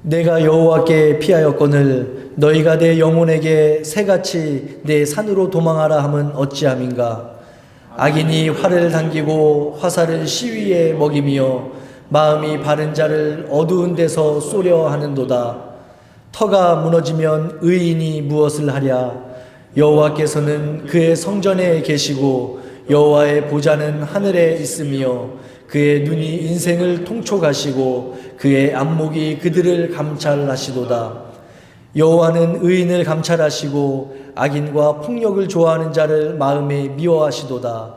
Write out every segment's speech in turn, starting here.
내가 여호와께 피하였거늘 너희가 내 영혼에게 새같이 내 산으로 도망하라 함은 어찌함인가. 악인이 활을 당기고 화살을 시위에 먹이며 마음이 바른 자를 어두운 데서 쏘려 하는도다. 터가 무너지면 의인이 무엇을 하랴. 여호와께서는 그의 성전에 계시고 여호와의 보좌는 하늘에 있으며 그의 눈이 인생을 통촉하시고 그의 안목이 그들을 감찰하시도다. 여호와는 의인을 감찰하시고 악인과 폭력을 좋아하는 자를 마음에 미워하시도다.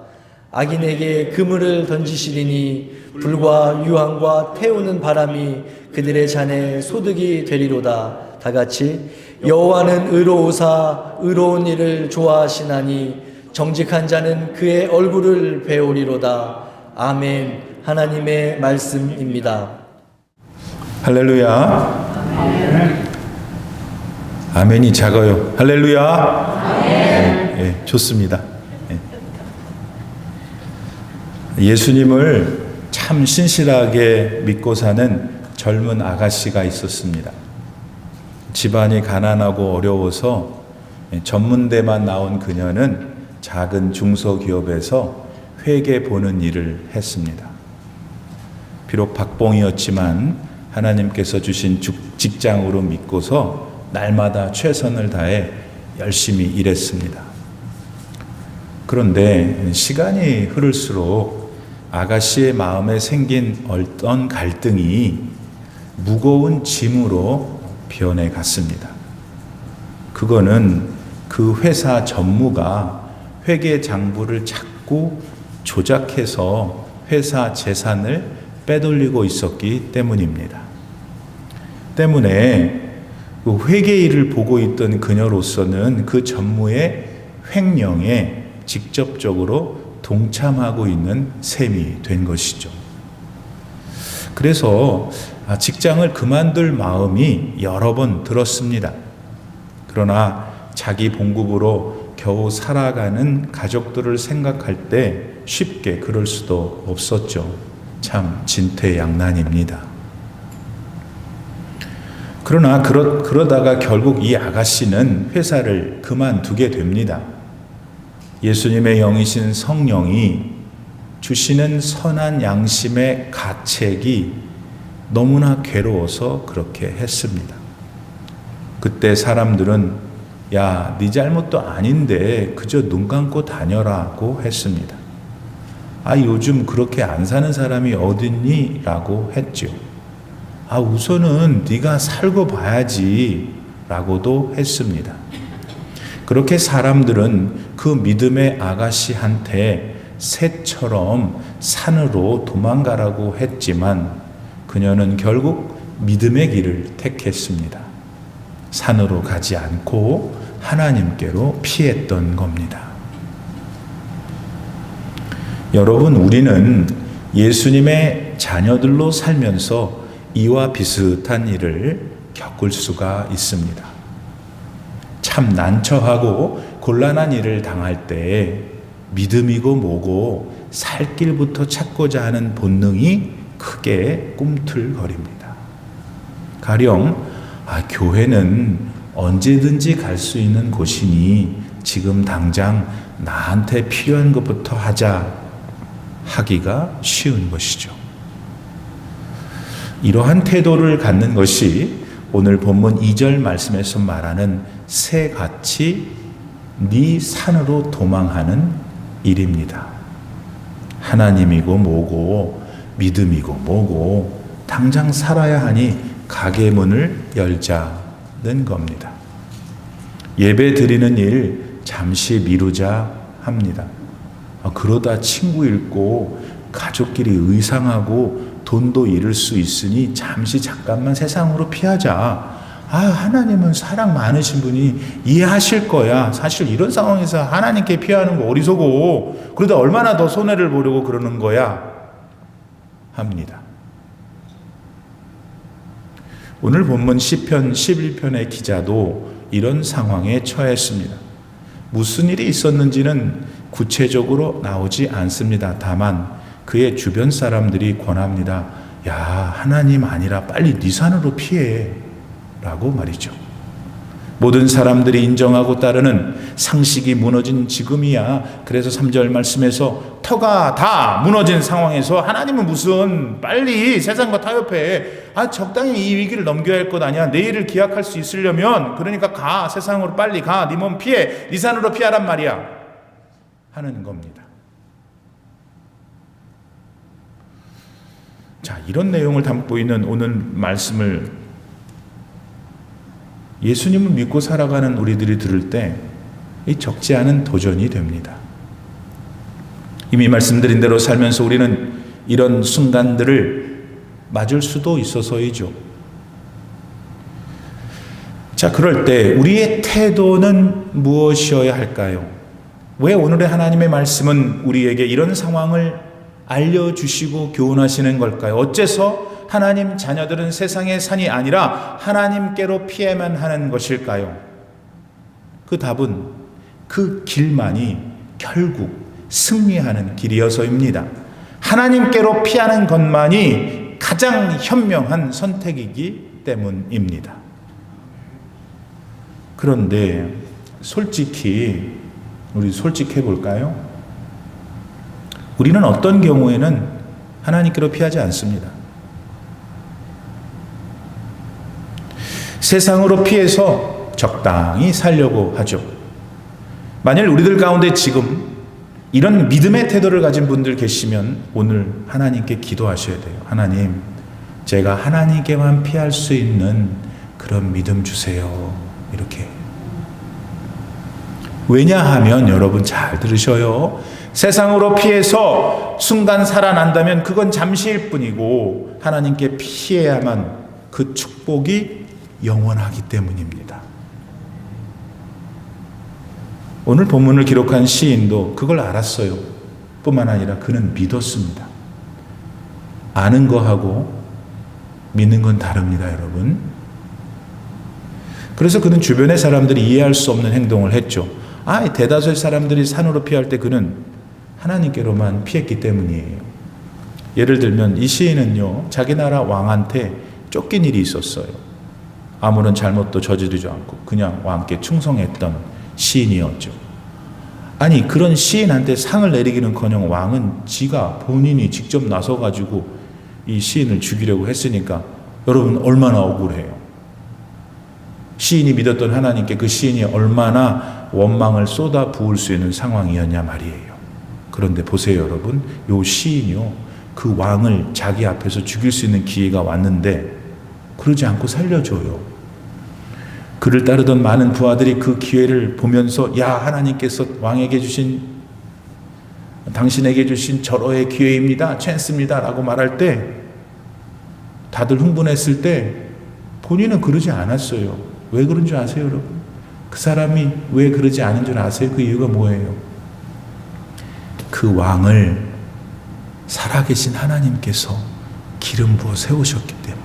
악인에게 그물을 던지시리니 불과 유황과 태우는 바람이 그들의 잔에 소득이 되리로다. 다 같이 여호와는 의로우사 의로운 일을 좋아하시나니 정직한 자는 그의 얼굴을 배우리로다. 아멘. 하나님의 말씀입니다. 할렐루야. 아멘이 작아요. 할렐루야. 네, 좋습니다. 예수님을 참 신실하게 믿고 사는 젊은 아가씨가 있었습니다. 집안이 가난하고 어려워서 전문대만 나온 그녀는 작은 중소기업에서 회계 보는 일을 했습니다. 비록 박봉이었지만 하나님께서 주신 직장으로 믿고서 날마다 최선을 다해 열심히 일했습니다. 그런데 시간이 흐를수록 아가씨의 마음에 생긴 어떤 갈등이 무거운 짐으로 변해 갔습니다. 그거는 그 회사 전무가 회계 장부를 자꾸 조작해서 회사 재산을 빼돌리고 있었기 때문입니다. 때문에 그 회계 일을 보고 있던 그녀로서는 그 전무의 횡령에 직접적으로 동참하고 있는 셈이 된 것이죠. 그래서 직장을 그만둘 마음이 여러 번 들었습니다. 그러나 자기 봉급으로 겨우 살아가는 가족들을 생각할 때 쉽게 그럴 수도 없었죠. 참 진퇴양난입니다. 그러나 그러다가 결국 이 아가씨는 회사를 그만두게 됩니다. 예수님의 영이신 성령이 주시는 선한 양심의 가책이 너무나 괴로워서 그렇게 했습니다. 그때 사람들은 야, 네 잘못도 아닌데 그저 눈 감고 다녀라고 했습니다. 요즘 그렇게 안 사는 사람이 어딨니? 라고 했죠. 우선은 네가 살고 봐야지 라고도 했습니다. 그렇게 사람들은 그 믿음의 아가씨한테 새처럼 산으로 도망가라고 했지만 그녀는 결국 믿음의 길을 택했습니다. 산으로 가지 않고 하나님께로 피했던 겁니다. 여러분, 우리는 예수님의 자녀들로 살면서 이와 비슷한 일을 겪을 수가 있습니다. 참 난처하고 곤란한 일을 당할 때 믿음이고 뭐고 살 길부터 찾고자 하는 본능이 크게 꿈틀거립니다. 가령 교회는 언제든지 갈 수 있는 곳이니 지금 당장 나한테 필요한 것부터 하자 하기가 쉬운 것이죠. 이러한 태도를 갖는 것이 오늘 본문 2절 말씀에서 말하는 새같이 네 산으로 도망하는 일입니다. 하나님이고 뭐고 믿음이고 뭐고 당장 살아야 하니 가게 문을 열자는 겁니다. 예배 드리는 일 잠시 미루자 합니다. 그러다 친구 잃고 가족끼리 의상하고 돈도 잃을 수 있으니 잠깐만 세상으로 피하자. 하나님은 사랑 많으신 분이 이해하실 거야. 사실 이런 상황에서 하나님께 피하는 거 어리석어. 그러다 얼마나 더 손해를 보려고 그러는 거야 합니다. 오늘 본문 시편 11편의 기자도 이런 상황에 처했습니다. 무슨 일이 있었는지는 구체적으로 나오지 않습니다. 다만 그의 주변 사람들이 권합니다. 야, 하나님 아니라 빨리 네 산으로 피해 라고 말이죠. 모든 사람들이 인정하고 따르는 상식이 무너진 지금이야. 그래서 3절 말씀에서 터가 다 무너진 상황에서 하나님은 무슨 빨리 세상과 타협해. 적당히 이 위기를 넘겨야 할 것 아니야. 내일을 기약할 수 있으려면 그러니까 가. 세상으로 빨리 가. 네 몸 피해. 네 산으로 피하란 말이야. 하는 겁니다. 자, 이런 내용을 담고 있는 오늘 말씀을 예수님을 믿고 살아가는 우리들이 들을 때 이 적지 않은 도전이 됩니다. 이미 말씀드린 대로 살면서 우리는 이런 순간들을 맞을 수도 있어서이죠. 자, 그럴 때 우리의 태도는 무엇이어야 할까요? 왜 오늘의 하나님의 말씀은 우리에게 이런 상황을 알려주시고 교훈하시는 걸까요? 어째서 하나님 자녀들은 세상의 산이 아니라 하나님께로 피해만 하는 것일까요? 그 답은 그 길만이 결국 승리하는 길이어서입니다. 하나님께로 피하는 것만이 가장 현명한 선택이기 때문입니다. 그런데 솔직히 우리 솔직해 볼까요? 우리는 어떤 경우에는 하나님께로 피하지 않습니다. 세상으로 피해서 적당히 살려고 하죠. 만일 우리들 가운데 지금 이런 믿음의 태도를 가진 분들 계시면 오늘 하나님께 기도하셔야 돼요. 하나님, 제가 하나님께만 피할 수 있는 그런 믿음 주세요. 이렇게. 왜냐하면 여러분 잘 들으셔요. 세상으로 피해서 순간 살아난다면 그건 잠시일 뿐이고 하나님께 피해야만 그 축복이 영원하기 때문입니다. 오늘 본문을 기록한 시인도 그걸 알았어요. 뿐만 아니라 그는 믿었습니다. 아는 거하고 믿는 건 다릅니다, 여러분. 그래서 그는 주변의 사람들이 이해할 수 없는 행동을 했죠. 대다수의 사람들이 산으로 피할 때 그는 하나님께로만 피했기 때문이에요. 예를 들면 이 시인은요, 자기 나라 왕한테 쫓긴 일이 있었어요. 아무런 잘못도 저지르지 않고 그냥 왕께 충성했던 시인이었죠. 아니, 그런 시인한테 상을 내리기는커녕 왕은 지가 본인이 직접 나서가지고 이 시인을 죽이려고 했으니까 여러분 얼마나 억울해요. 시인이 믿었던 하나님께 그 시인이 얼마나 원망을 쏟아 부을 수 있는 상황이었냐 말이에요. 그런데 보세요, 여러분. 요 시인이요, 그 왕을 자기 앞에서 죽일 수 있는 기회가 왔는데 그러지 않고 살려줘요. 그를 따르던 많은 부하들이 그 기회를 보면서 야, 하나님께서 왕에게 주신, 당신에게 주신 절호의 기회입니다, 찬스입니다 라고 말할 때 다들 흥분했을 때 본인은 그러지 않았어요. 왜 그런 줄 아세요, 여러분? 그 사람이 왜 그러지 않은 줄 아세요? 그 이유가 뭐예요? 그 왕을 살아계신 하나님께서 기름 부어 세우셨기 때문에.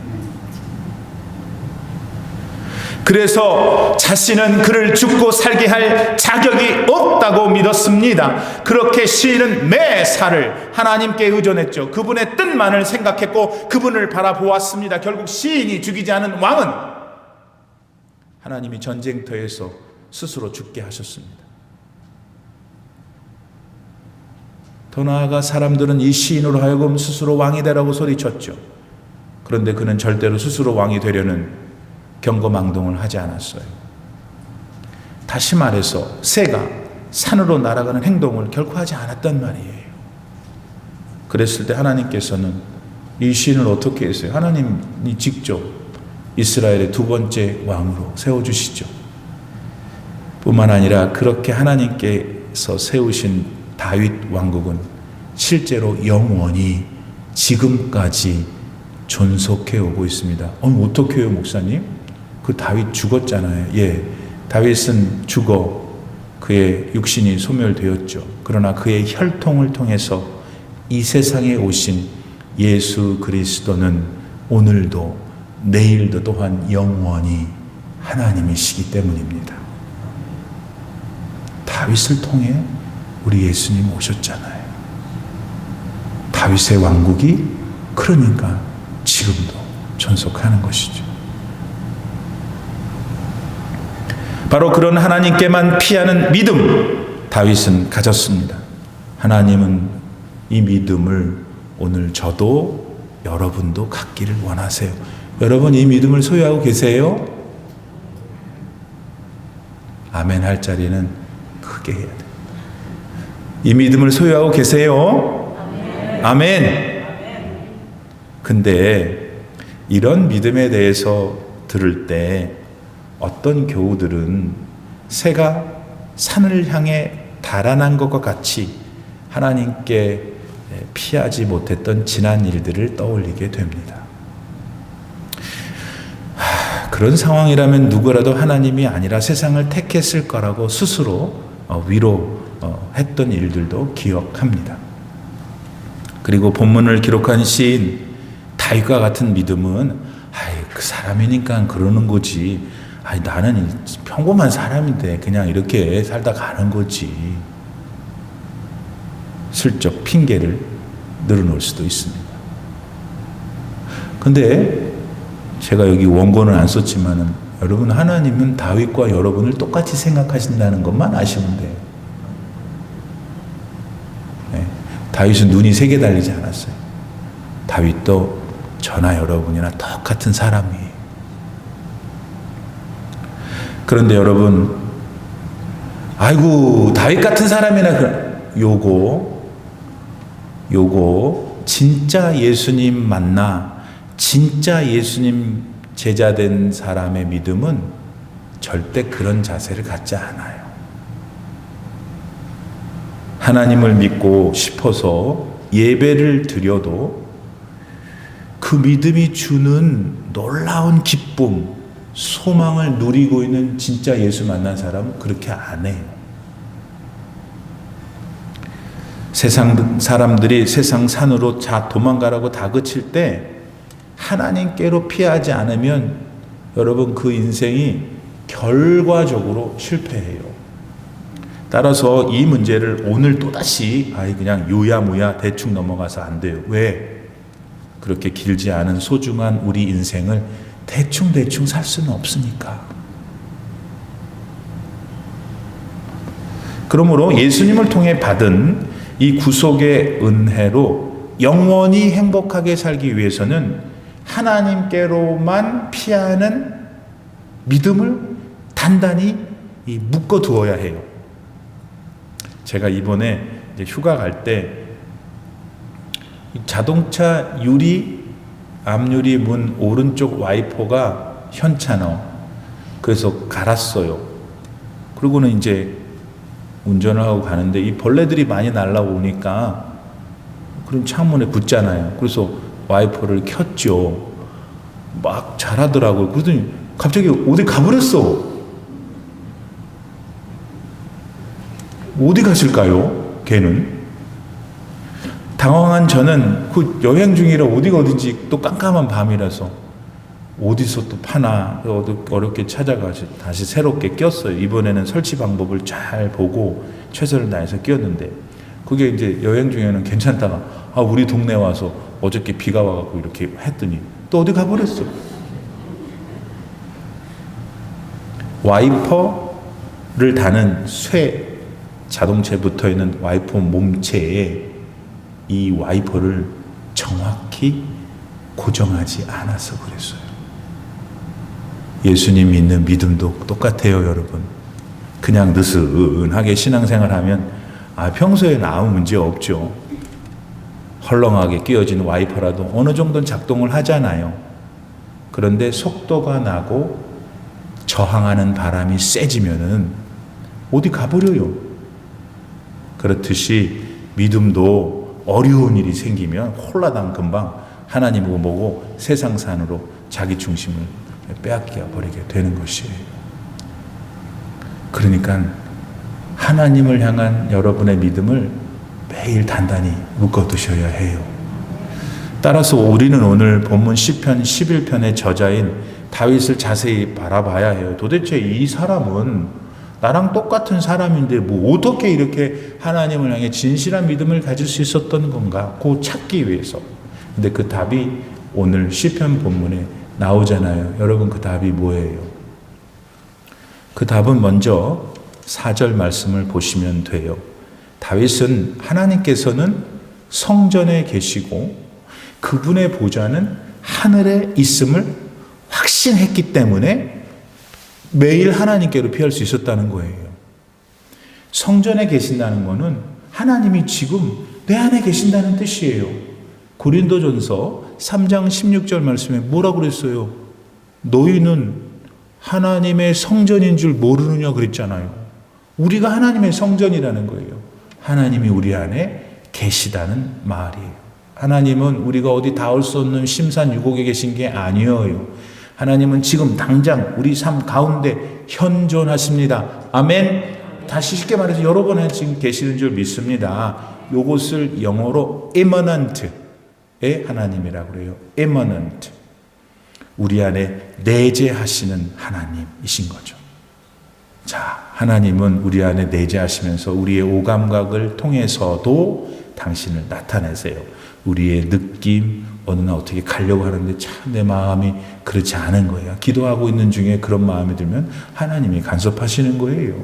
그래서 자신은 그를 죽고 살게 할 자격이 없다고 믿었습니다. 그렇게 시인은 매사를 하나님께 의존했죠. 그분의 뜻만을 생각했고 그분을 바라보았습니다. 결국 시인이 죽이지 않은 왕은 하나님이 전쟁터에서 스스로 죽게 하셨습니다. 더 나아가 사람들은 이 시인으로 하여금 스스로 왕이 되라고 소리쳤죠. 그런데 그는 절대로 스스로 왕이 되려는 경거망동을 하지 않았어요. 다시 말해서 새가 산으로 날아가는 행동을 결코 하지 않았단 말이에요. 그랬을 때 하나님께서는 이 시인을 어떻게 했어요? 하나님이 직접 이스라엘의 두 번째 왕으로 세워주시죠. 뿐만 아니라 그렇게 하나님께서 세우신 다윗 왕국은 실제로 영원히 지금까지 존속해 오고 있습니다. 어떻게 해요, 목사님? 그 다윗 죽었잖아요. 예, 다윗은 죽어 그의 육신이 소멸되었죠. 그러나 그의 혈통을 통해서 이 세상에 오신 예수 그리스도는 오늘도 내일도 또한 영원히 하나님이시기 때문입니다. 다윗을 통해 우리 예수님 오셨잖아요. 다윗의 왕국이 그러니까 지금도 존속하는 것이죠. 바로 그런 하나님께만 피하는 믿음 다윗은 가졌습니다. 하나님은 이 믿음을 오늘 저도 여러분도 갖기를 원하세요. 여러분 이 믿음을 소유하고 계세요? 아멘 할 자리는 크게 해야 돼요. 이 믿음을 소유하고 계세요? 아멘. 근데 이런 믿음에 대해서 들을 때 어떤 교우들은 새가 산을 향해 달아난 것과 같이 하나님께 피하지 못했던 지난 일들을 떠올리게 됩니다. 그런 상황이라면 누구라도 하나님이 아니라 세상을 택했을 거라고 스스로 위로했던 일들도 기억합니다. 그리고 본문을 기록한 시인 다윗과 같은 믿음은 그 사람이니까 그러는 거지. 나는 평범한 사람인데 그냥 이렇게 살다 가는 거지. 슬쩍 핑계를 늘어놓을 수도 있습니다. 근데 제가 여기 원고는 안 썼지만은 여러분 하나님은 다윗과 여러분을 똑같이 생각하신다는 것만 아시면 돼요. 네. 다윗은 눈이 3개 달리지 않았어요. 다윗도 저나 여러분이나 똑같은 사람이에요. 그런데 여러분, 아이고 다윗 같은 사람이나 요거 진짜 예수님 만나 진짜 예수님 제자된 사람의 믿음은 절대 그런 자세를 갖지 않아요. 하나님을 믿고 싶어서 예배를 드려도 그 믿음이 주는 놀라운 기쁨, 소망을 누리고 있는 진짜 예수 만난 사람은 그렇게 안 해요. 세상 사람들이 세상 산으로 도망가라고 다그칠 때 하나님께로 피하지 않으면 여러분 그 인생이 결과적으로 실패해요. 따라서 이 문제를 오늘 또다시 그냥 유야무야 대충 넘어가서 안 돼요. 왜? 그렇게 길지 않은 소중한 우리 인생을 대충 살 수는 없으니까. 그러므로 예수님을 통해 받은 이 구속의 은혜로 영원히 행복하게 살기 위해서는 하나님께로만 피하는 믿음을 단단히 묶어 두어야 해요. 제가 이번에 이제 휴가 갈 때 자동차 앞유리 문 오른쪽 와이퍼가 현찮아. 그래서 갈았어요. 그리고는 이제 운전을 하고 가는데 이 벌레들이 많이 날라오니까 그럼 창문에 붙잖아요. 그래서 와이퍼를 켰죠. 막 자라더라고요. 그러더니 갑자기 어디 가버렸어. 어디 갔을까요? 걔는. 당황한 저는 그 여행 중이라 어디가 어딘지 또 깜깜한 밤이라서 어디서 또 파나 어렵게 찾아가서 다시 새롭게 꼈어요. 이번에는 설치 방법을 잘 보고 최선을 다해서 꼈는데 그게 이제 여행 중에는 괜찮다가 우리 동네 와서 어저께 비가 와갖고 이렇게 했더니 또 어디 가버렸어. 와이퍼를 다는 자동차에 붙어있는 와이퍼 몸체에 이 와이퍼를 정확히 고정하지 않아서 그랬어요. 예수님 믿는 믿음도 똑같아요, 여러분. 그냥 느슨하게 신앙생활하면 평소에는 아무 문제 없죠. 헐렁하게 끼워진 와이퍼라도 어느 정도는 작동을 하잖아요. 그런데 속도가 나고 저항하는 바람이 세지면은 어디 가버려요. 그렇듯이 믿음도 어려운 일이 생기면 홀라당 금방 하나님을 보고 세상산으로 자기 중심을 빼앗겨 버리게 되는 것이에요. 그러니까 하나님을 향한 여러분의 믿음을 매일 단단히 묶어두셔야 해요. 따라서 우리는 오늘 본문 시편 11편의 저자인 다윗을 자세히 바라봐야 해요. 도대체 이 사람은 나랑 똑같은 사람인데 어떻게 이렇게 하나님을 향해 진실한 믿음을 가질 수 있었던 건가? 그거 찾기 위해서. 근데 그 답이 오늘 시편 본문에 나오잖아요. 여러분 그 답이 뭐예요? 그 답은 먼저 4절 말씀을 보시면 돼요. 다윗은 하나님께서는 성전에 계시고 그분의 보좌는 하늘에 있음을 확신했기 때문에 매일 하나님께로 피할 수 있었다는 거예요. 성전에 계신다는 것은 하나님이 지금 내 안에 계신다는 뜻이에요. 고린도전서 3장 16절 말씀에 뭐라고 그랬어요? 너희는 하나님의 성전인 줄 모르느냐 그랬잖아요. 우리가 하나님의 성전이라는 거예요. 하나님이 우리 안에 계시다는 말이에요. 하나님은 우리가 어디 닿을 수 없는 심산 유곡에 계신 게 아니에요. 하나님은 지금 당장 우리 삶 가운데 현존하십니다. 아멘. 다시 쉽게 말해서 여러분 지금 계시는 줄 믿습니다. 이것을 영어로 immanent의 하나님이라고 그래요. immanent. 우리 안에 내재하시는 하나님이신 거죠. 자, 하나님은 우리 안에 내재하시면서 우리의 오감각을 통해서도 당신을 나타내세요. 우리의 느낌, 어느 날 어떻게 가려고 하는데 참 내 마음이 그렇지 않은 거예요. 기도하고 있는 중에 그런 마음이 들면 하나님이 간섭하시는 거예요.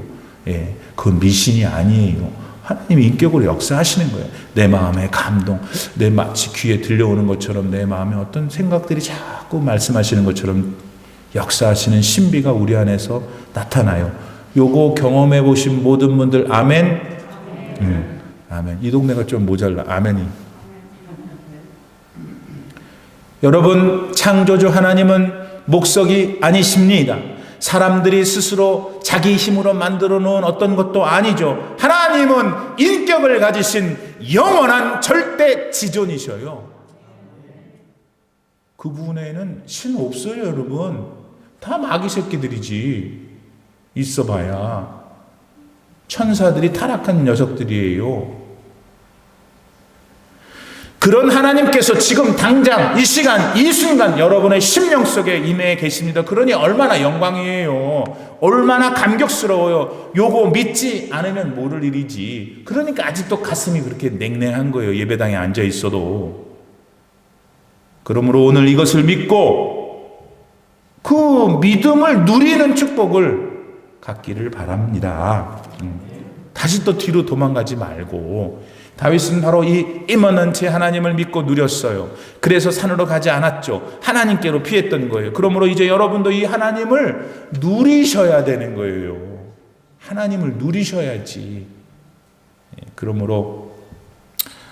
예, 그건 미신이 아니에요. 하나님이 인격으로 역사하시는 거예요. 내 마음의 감동, 내 마치 귀에 들려오는 것처럼 내 마음에 어떤 생각들이 자꾸 말씀하시는 것처럼 역사하시는 신비가 우리 안에서 나타나요. 요거 경험해 보신 모든 분들 아멘? 아멘. 이 동네가 좀 모자라. 아멘이. 여러분, 창조주 하나님은 목석이 아니십니다. 사람들이 스스로 자기 힘으로 만들어 놓은 어떤 것도 아니죠. 하나님은 인격을 가지신 영원한 절대 지존이셔요. 그분에는 신 없어요, 여러분. 다 마귀 새끼들이지. 있어봐야 천사들이 타락한 녀석들이에요. 그런 하나님께서 지금 당장 이 시간 이 순간 여러분의 심령 속에 임해 계십니다. 그러니 얼마나 영광이에요. 얼마나 감격스러워요. 요거 믿지 않으면 모를 일이지. 그러니까 아직도 가슴이 그렇게 냉랭한 거예요. 예배당에 앉아 있어도. 그러므로 오늘 이것을 믿고 그 믿음을 누리는 축복을 갖기를 바랍니다. 다시 또 뒤로 도망가지 말고. 다윗은 바로 이 immanent 하나님을 믿고 누렸어요. 그래서 산으로 가지 않았죠. 하나님께로 피했던 거예요. 그러므로 이제 여러분도 이 하나님을 누리셔야 되는 거예요. 하나님을 누리셔야지. 그러므로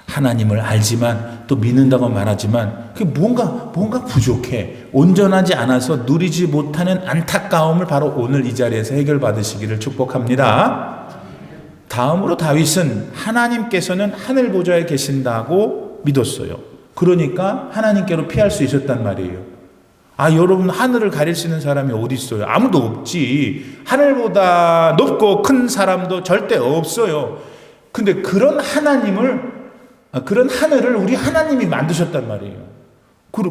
하나님을 알지만 또 믿는다고 말하지만 그게 뭔가 부족해. 온전하지 않아서 누리지 못하는 안타까움을 바로 오늘 이 자리에서 해결받으시기를 축복합니다. 다음으로 다윗은 하나님께서는 하늘 보좌에 계신다고 믿었어요. 그러니까 하나님께로 피할 수 있었단 말이에요. 아, 여러분, 하늘을 가릴 수 있는 사람이 어디 있어요? 아무도 없지. 하늘보다 높고 큰 사람도 절대 없어요. 근데 그런 하나님을, 그런 하늘을 우리 하나님이 만드셨단 말이에요.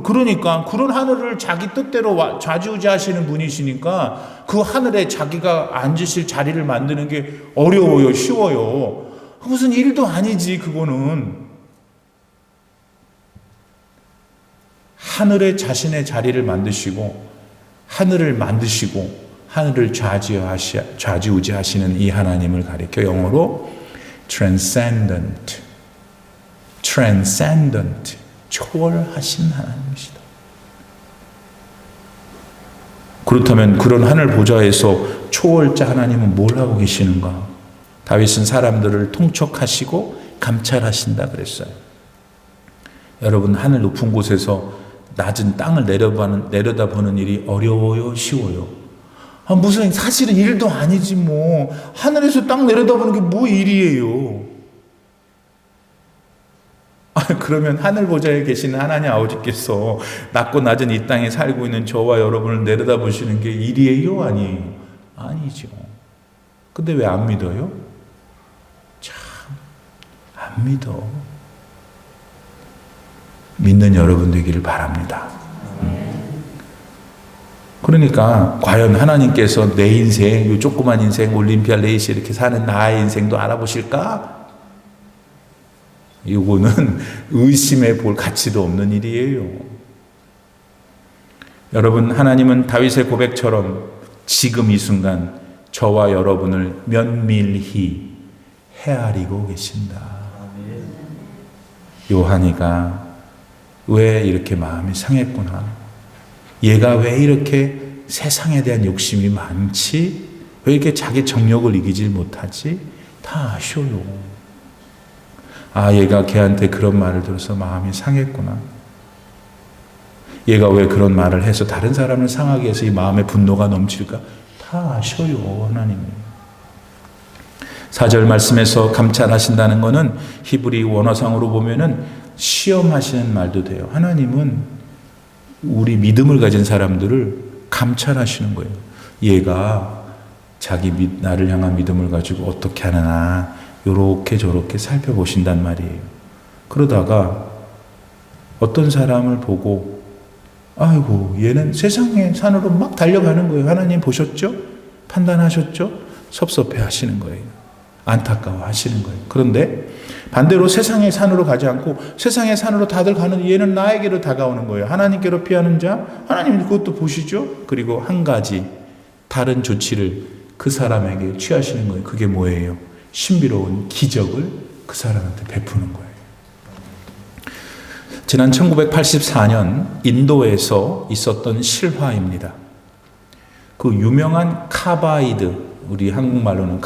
그러니까 그런 하늘을 자기 뜻대로 좌지우지하시는 분이시니까 그 하늘에 자기가 앉으실 자리를 만드는 게 어려워요, 쉬워요. 무슨 일도 아니지. 그거는 하늘에 자신의 자리를 만드시고 하늘을 만드시고 하늘을 좌지우지하시는 이 하나님을 가리켜 영어로 transcendent, 초월하신 하나님이시다. 그렇다면 그런 하늘 보좌에서 초월자 하나님은 뭘 하고 계시는가? 다윗은 사람들을 통촉하시고 감찰하신다 그랬어요. 여러분, 하늘 높은 곳에서 낮은 땅을 내려다보는 일이 어려워요, 쉬워요? 무슨 사실은 일도 아니지 뭐. 하늘에서 땅 내려다보는 게 뭐 일이에요? 그러면 하늘 보좌에 계시는 하나님 아버지께서 낮고 낮은 이 땅에 살고 있는 저와 여러분을 내려다보시는 게 일이에요? 아니에요? 아니죠. 근데 왜 안 믿어요? 참, 안 믿어. 믿는 여러분 되기를 바랍니다. 그러니까 과연 하나님께서 내 인생, 이 조그만 인생, 올림피아 레이스 이렇게 사는 나의 인생도 알아보실까? 이거는 의심해 볼 가치도 없는 일이에요. 여러분, 하나님은 다윗의 고백처럼 지금 이 순간 저와 여러분을 면밀히 헤아리고 계신다. 요한이가 왜 이렇게 마음이 상했구나. 얘가 왜 이렇게 세상에 대한 욕심이 많지? 왜 이렇게 자기 정욕을 이기질 못하지? 다 아셔요. 아, 얘가 걔한테 그런 말을 들어서 마음이 상했구나. 얘가 왜 그런 말을 해서 다른 사람을 상하게 해서 이 마음에 분노가 넘칠까? 다 아셔요, 하나님이. 4절 말씀에서 감찰하신다는 것은 히브리 원어상으로 보면은 시험하시는 말도 돼요. 하나님은 우리 믿음을 가진 사람들을 감찰하시는 거예요. 얘가 자기 나를 향한 믿음을 가지고 어떻게 하나 요렇게 저렇게 살펴보신단 말이에요. 그러다가 어떤 사람을 보고 아이고 얘는 세상의 산으로 막 달려가는 거예요. 하나님 보셨죠? 판단하셨죠? 섭섭해 하시는 거예요. 안타까워 하시는 거예요. 그런데 반대로 세상의 산으로 가지 않고 세상의 산으로 다들 가는 얘는 나에게로 다가오는 거예요. 하나님께로 피하는 자, 하나님이 그것도 보시죠? 그리고 한 가지 다른 조치를 그 사람에게 취하시는 거예요. 그게 뭐예요? 신비로운 기적을 그 사람한테 베푸는 거예요. 지난 1984년 인도에서 있었던 실화입니다. 그 유명한 카바이드, 우리 한국말로는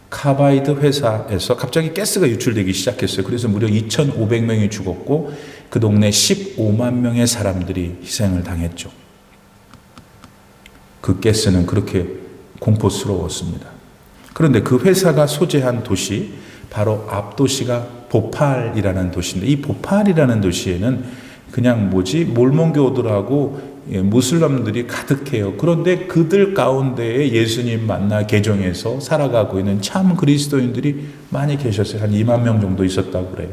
카바이드 회사에서 갑자기 가스가 유출되기 시작했어요. 그래서 무려 2,500명이 죽었고 그 동네 15만 명의 사람들이 희생을 당했죠. 그 가스는 그렇게 공포스러웠습니다. 그런데 그 회사가 소재한 도시, 바로 앞 도시가 보팔이라는 도시인데, 이 보팔이라는 도시에는 그냥 몰몬교들하고 무슬림들이 가득해요. 그런데 그들 가운데에 예수님 만나 개종해서 살아가고 있는 참 그리스도인들이 많이 계셨어요. 한 2만 명 정도 있었다고 그래요.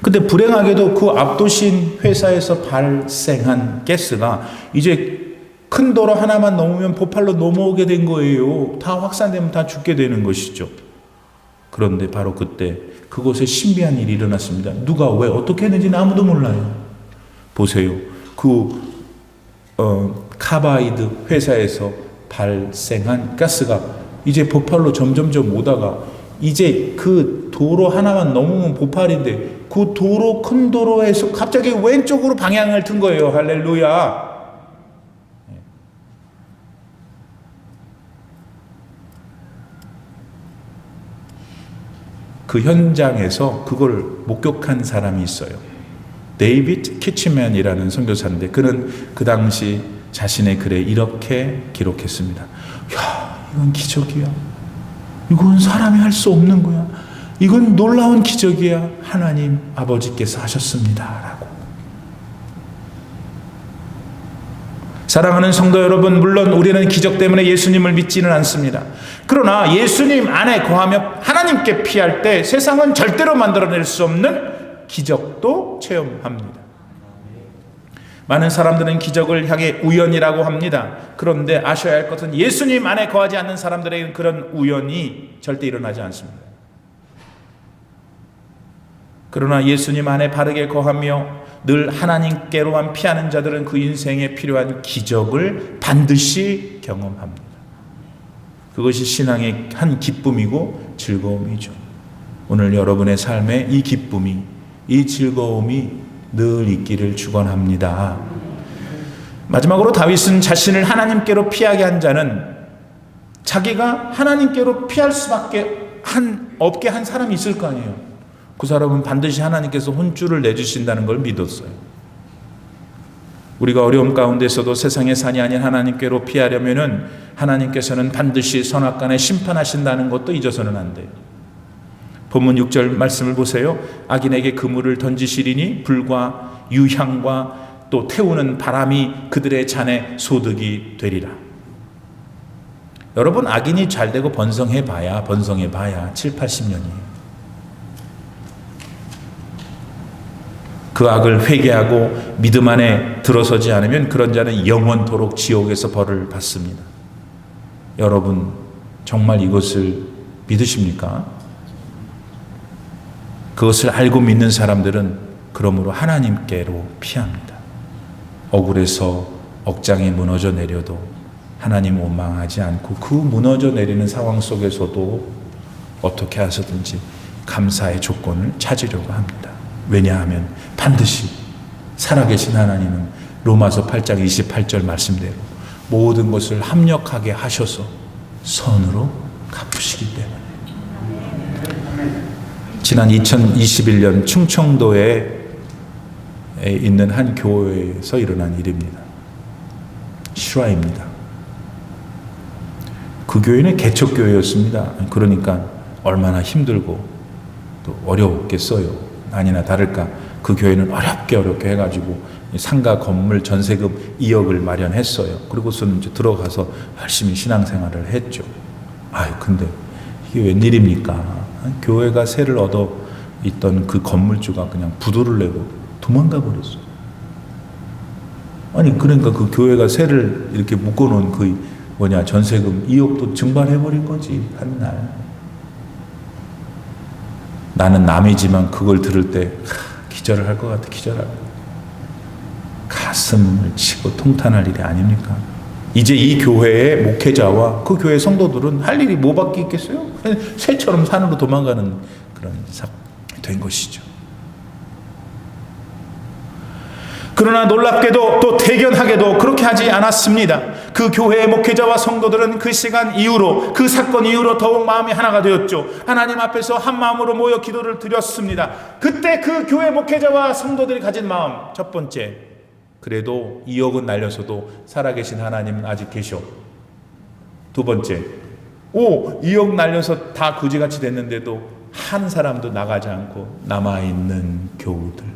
근데 불행하게도 그 앞도시인 회사에서 발생한 가스가 이제 큰 도로 하나만 넘으면 보팔로 넘어오게 된 거예요. 다 확산되면 다 죽게 되는 것이죠. 그런데 바로 그때 그곳에 신비한 일이 일어났습니다. 누가 왜 어떻게 했는지는 아무도 몰라요. 보세요. 카바이드 회사에서 발생한 가스가 이제 보팔로 점점점 오다가 이제 그 도로 하나만 넘으면 보팔인데 그 도로, 큰 도로에서 갑자기 왼쪽으로 방향을 튼 거예요. 할렐루야. 그 현장에서 그걸 목격한 사람이 있어요. 데이비드 키치맨이라는 선교사인데 그는 그 당시 자신의 글에 이렇게 기록했습니다. 야, 이건 기적이야. 이건 사람이 할 수 없는 거야. 이건 놀라운 기적이야. 하나님 아버지께서 하셨습니다. 라고. 사랑하는 성도 여러분, 물론 우리는 기적 때문에 예수님을 믿지는 않습니다. 그러나 예수님 안에 거하며 하나님께 피할 때 세상은 절대로 만들어낼 수 없는 기적도 체험합니다. 많은 사람들은 기적을 향해 우연이라고 합니다. 그런데 아셔야 할 것은 예수님 안에 거하지 않는 사람들에게는 그런 우연이 절대 일어나지 않습니다. 그러나 예수님 안에 바르게 거하며 늘 하나님께로만 피하는 자들은 그 인생에 필요한 기적을 반드시 경험합니다. 그것이 신앙의 한 기쁨이고 즐거움이죠. 오늘 여러분의 삶에 이 기쁨이, 이 즐거움이 늘 있기를 축원합니다. 마지막으로 다윗은 자신을 하나님께로 피하게 한 자는 자기가 하나님께로 피할 수밖에 없게 한 사람이 있을 거 아니에요. 그 사람은 반드시 하나님께서 혼쭐을 내주신다는 걸 믿었어요. 우리가 어려움 가운데서도 세상의 산이 아닌 하나님께로 피하려면은 하나님께서는 반드시 선악간에 심판하신다는 것도 잊어서는 안 돼요. 본문 6절 말씀을 보세요. 악인에게 그물을 던지시리니 불과 유향과 또 태우는 바람이 그들의 잔에 소득이 되리라. 여러분, 악인이 잘되고 번성해봐야 7, 80년이에요. 그 악을 회개하고 믿음 안에 들어서지 않으면 그런 자는 영원토록 지옥에서 벌을 받습니다. 여러분, 정말 이것을 믿으십니까? 그것을 알고 믿는 사람들은 그러므로 하나님께로 피합니다. 억울해서 억장이 무너져 내려도 하나님 원망하지 않고 그 무너져 내리는 상황 속에서도 어떻게 하서든지 감사의 조건을 찾으려고 합니다. 왜냐하면 반드시 살아계신 하나님은 로마서 8장 28절 말씀대로 모든 것을 합력하게 하셔서 선으로 갚으시기 때문에. 지난 2021년 충청도에 있는 한 교회에서 일어난 일입니다. 실화입니다. 그 교회는 개척교회였습니다. 그러니까 얼마나 힘들고 또 어려웠겠어요. 아니나 다를까 그 교회는 어렵게 해가지고 상가 건물 전세금 2억을 마련했어요. 그리고서는 이제 들어가서 열심히 신앙생활을 했죠. 근데 이게 웬일입니까? 교회가 세를 얻어 있던 그 건물주가 그냥 부도를 내고 도망가 버렸어요. 그러니까 그 교회가 세를 이렇게 묶어놓은 그 전세금 2억도 증발해버린 거지, 한 날. 나는 남이지만 그걸 들을 때 기절을 할 것 같아, 기절할. 가슴을 치고 통탄할 일이 아닙니까? 이제 이 교회의 목회자와 그 교회 성도들은 할 일이 뭐밖에 있겠어요? 새처럼 산으로 도망가는 그런 사건이 된 것이죠. 그러나 놀랍게도 또 대견하게도 그렇게 하지 않았습니다. 그 교회의 목회자와 성도들은 그 시간 이후로, 그 사건 이후로 더욱 마음이 하나가 되었죠. 하나님 앞에서 한 마음으로 모여 기도를 드렸습니다. 그때 그 교회 목회자와 성도들이 가진 마음, 첫 번째, 그래도 2억은 날려서도 살아계신 하나님은 아직 계셔. 두 번째, 2억 날려서 다 그지같이 됐는데도 한 사람도 나가지 않고 남아있는 교우들.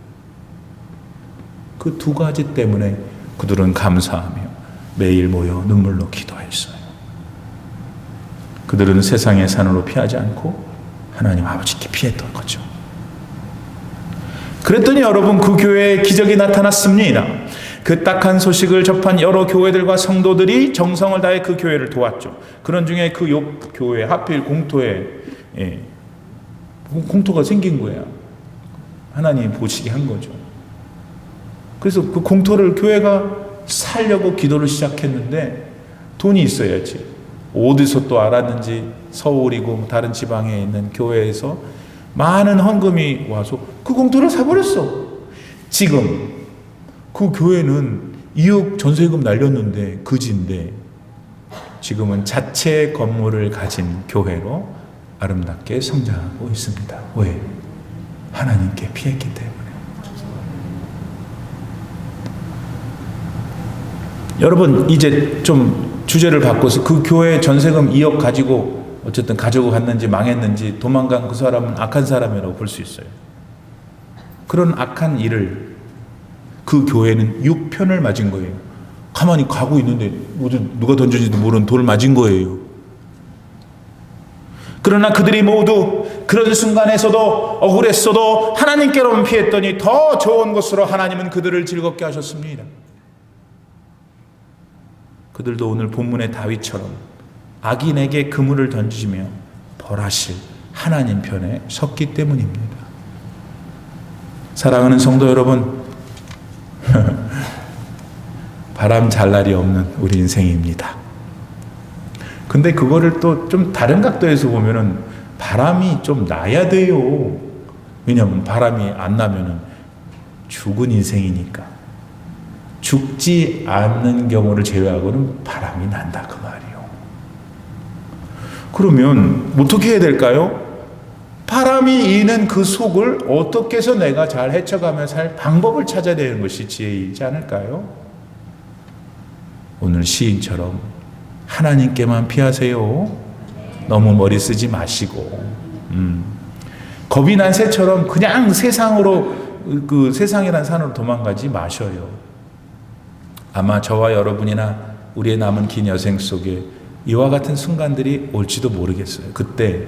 그 두 가지 때문에 그들은 감사하며 매일 모여 눈물로 기도했어요. 그들은 세상의 산으로 피하지 않고 하나님 아버지께 피했던 거죠. 그랬더니 여러분, 그 교회에 기적이 나타났습니다. 그 딱한 소식을 접한 여러 교회들과 성도들이 정성을 다해 그 교회를 도왔죠. 그런 중에 그 교회, 하필 공터에 공터가 생긴 거예요. 하나님이 보시게 한 거죠. 그래서 그 공터를 교회가 살려고 기도를 시작했는데 돈이 있어야지. 어디서 또 알았는지 서울이고 다른 지방에 있는 교회에서 많은 헌금이 와서 그 공터를 사버렸어. 지금 그 교회는 2억 전세금 날렸는데 그지인데 지금은 자체 건물을 가진 교회로 아름답게 성장하고 있습니다. 왜? 하나님께 피했기 때문에. 여러분, 이제 좀 주제를 바꿔서 그 교회 전세금 2억 가지고 어쨌든 가지고 갔는지 망했는지 도망간 그 사람은 악한 사람이라고 볼 수 있어요. 그런 악한 일을 그 교회는 6편을 맞은 거예요. 가만히 가고 있는데 누가 던져지도 모르는 돌을 맞은 거예요. 그러나 그들이 모두 그런 순간에서도 억울했어도 하나님께로만 피했더니 더 좋은 것으로 하나님은 그들을 즐겁게 하셨습니다. 그들도 오늘 본문의 다윗처럼 악인에게 그물을 던지며 벌하실 하나님 편에 섰기 때문입니다. 사랑하는 성도 여러분, 바람 잘 날이 없는 우리 인생입니다. 근데 그거를 또 좀 다른 각도에서 보면은 바람이 좀 나야 돼요. 왜냐하면 바람이 안 나면은 죽은 인생이니까. 죽지 않는 경우를 제외하고는 바람이 난다 그 말이요. 그러면 어떻게 해야 될까요? 바람이 이는 그 속을 어떻게 해서 내가 잘 헤쳐가며 살 방법을 찾아야 되는 것이 지혜이지 않을까요? 오늘 시인처럼 하나님께만 피하세요. 너무 머리 쓰지 마시고 겁이 난 새처럼 그냥 세상으로 그 세상이란 산으로 도망가지 마셔요. 아마 저와 여러분이나 우리의 남은 긴 여생 속에 이와 같은 순간들이 올지도 모르겠어요. 그때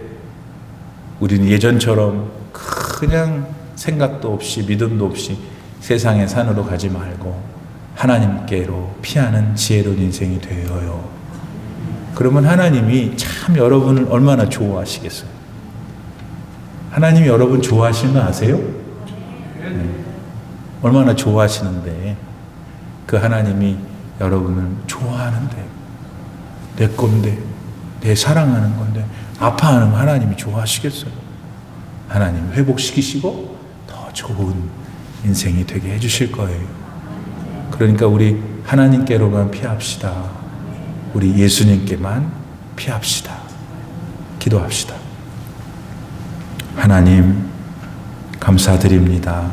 우리는 예전처럼 그냥 생각도 없이 믿음도 없이 세상의 산으로 가지 말고 하나님께로 피하는 지혜로운 인생이 되어요. 그러면 하나님이 참 여러분을 얼마나 좋아하시겠어요. 하나님이 여러분 좋아하시는 거 아세요? 네. 얼마나 좋아하시는데 그 하나님이 여러분을 좋아하는데, 내 건데, 내 사랑하는 건데 아파하는 하나님이 좋아하시겠어요? 하나님 회복시키시고 더 좋은 인생이 되게 해주실 거예요. 그러니까 우리 하나님께로만 피합시다. 우리 예수님께만 피합시다. 기도합시다. 하나님 감사드립니다.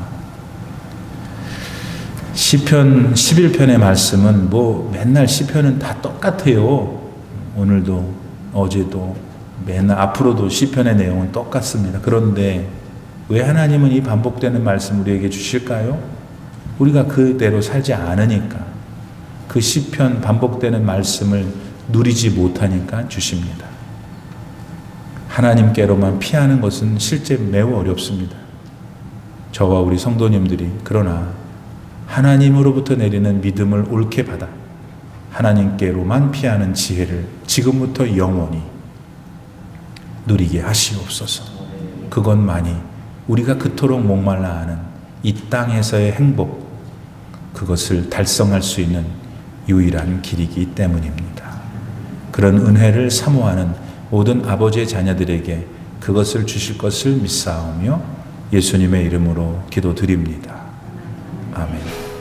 시편 11편의 말씀은 뭐 맨날 시편은 다 똑같아요. 오늘도 어제도 맨날 앞으로도 시편의 내용은 똑같습니다. 그런데 왜 하나님은 이 반복되는 말씀 우리에게 주실까요? 우리가 그대로 살지 않으니까, 그 시편 반복되는 말씀을 누리지 못하니까 주십니다. 하나님께로만 피하는 것은 실제 매우 어렵습니다. 저와 우리 성도님들이 그러나 하나님으로부터 내리는 믿음을 옳게 받아 하나님께로만 피하는 지혜를 지금부터 영원히 누리게 하시옵소서. 그것만이 우리가 그토록 목말라 하는 이 땅에서의 행복, 그것을 달성할 수 있는 유일한 길이기 때문입니다. 그런 은혜를 사모하는 모든 아버지의 자녀들에게 그것을 주실 것을 믿사오며 예수님의 이름으로 기도드립니다. 아멘.